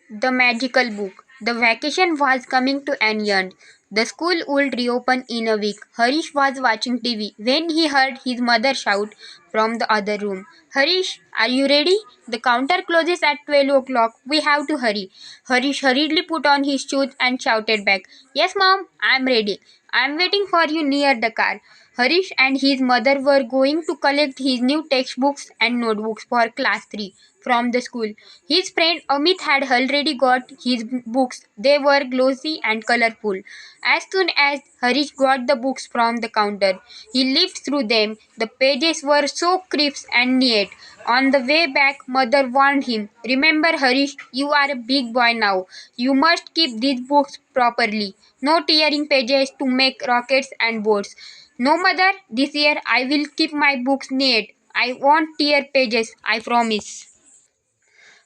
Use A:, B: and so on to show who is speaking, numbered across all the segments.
A: The magical book. The vacation was coming to an end. The school would reopen in a week. Harish was watching TV when he heard his mother shout from the other room. Harish, are you ready? The counter closes at 12 o'clock. We have to hurry. Harish hurriedly put on his shoes and shouted back, Yes, mom, I'm ready. I'm waiting for you near the car. Harish and his mother were going to collect his new textbooks and notebooks for class 3 from the school. His friend Amit had already got his books. They were glossy and colorful. As soon as Harish got the books from the counter, he leafed through them. The pages were so crisp and neat. On the way back, mother warned him, Remember, Harish, you are a big boy now. You must keep these books properly. No tearing pages to make rockets and boats. No, mother, this year I will keep my books neat. I won't tear pages, I promise.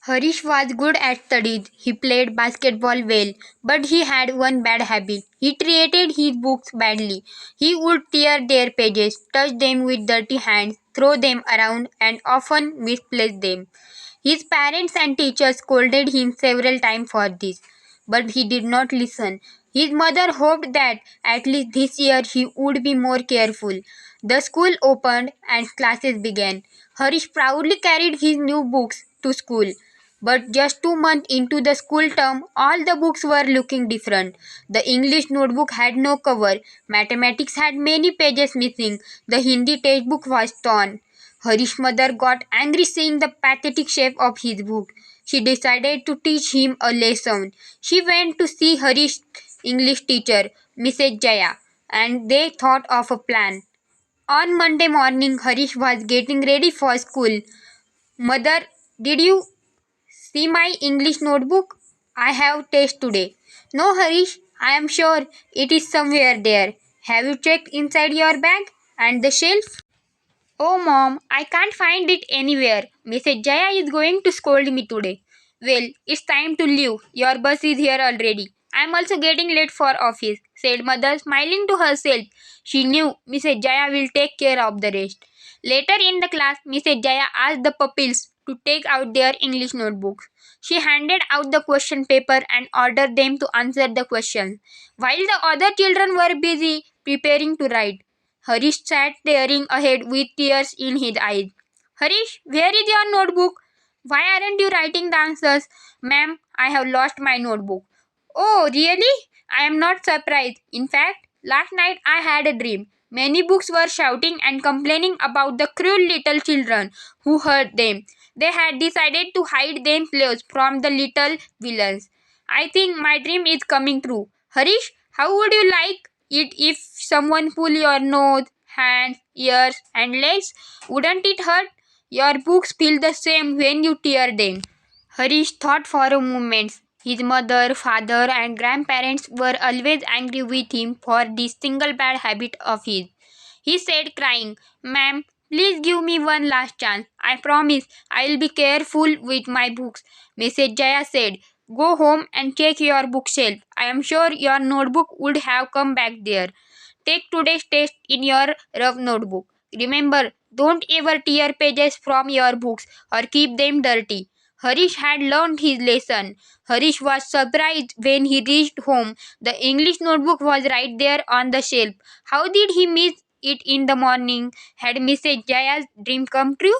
A: Harish was good at studies. He played basketball well, but he had one bad habit. He treated his books badly. He would tear their pages, touch them with dirty hands, throw them around, and often misplace them. His parents and teachers scolded him several times for this, but he did not listen. His mother hoped that at least this year he would be more careful. The school opened and classes began. Harish proudly carried his new books to school. But just 2 months into the school term, all the books were looking different. The English notebook had no cover, mathematics had many pages missing, the Hindi textbook was torn. Harish's mother got angry seeing the pathetic shape of his book. She decided to teach him a lesson. She went to see Harish's English teacher, Mrs. Jaya, and they thought of a plan. On Monday morning, Harish was getting ready for school. Mother, did you see my English notebook? I have test today. No, Harish, I am sure it is somewhere there. Have you checked inside your bag and the shelf? Oh, mom, I can't find it anywhere. Mrs. Jaya is going to scold me today. Well, it's time to leave. Your bus is here already. I'm also getting late for office, said mother, smiling to herself. She knew Mrs. Jaya will take care of the rest. Later in the class, Mrs. Jaya asked the pupils to take out their English notebooks. She handed out the question paper and ordered them to answer the questions, while the other children were busy preparing to write. Harish sat staring ahead with tears in his eyes. Harish, where is your notebook? Why aren't you writing the answers? Ma'am, I have lost my notebook. Oh, really? I am not surprised. In fact, last night I had a dream. Many books were shouting and complaining about the cruel little children who hurt them. They had decided to hide themselves from the little villains. I think my dream is coming true. Harish, how would you like it if someone pull your nose, hands, ears and legs? Wouldn't it hurt? Your books feel the same when you tear them. Harish thought for a moment. His mother, father, and grandparents were always angry with him for this single bad habit of his. He said, crying, Ma'am, please give me one last chance. I promise I'll be careful with my books. Mrs. Jaya said, Go home and check your bookshelf. I am sure your notebook would have come back there. Take today's test in your rough notebook. Remember, don't ever tear pages from your books or keep them dirty. Harish had learned his lesson. Harish was surprised when he reached home. The English notebook was right there on the shelf. How did he miss it in the morning? Had Mrs. Jaya's dream come true?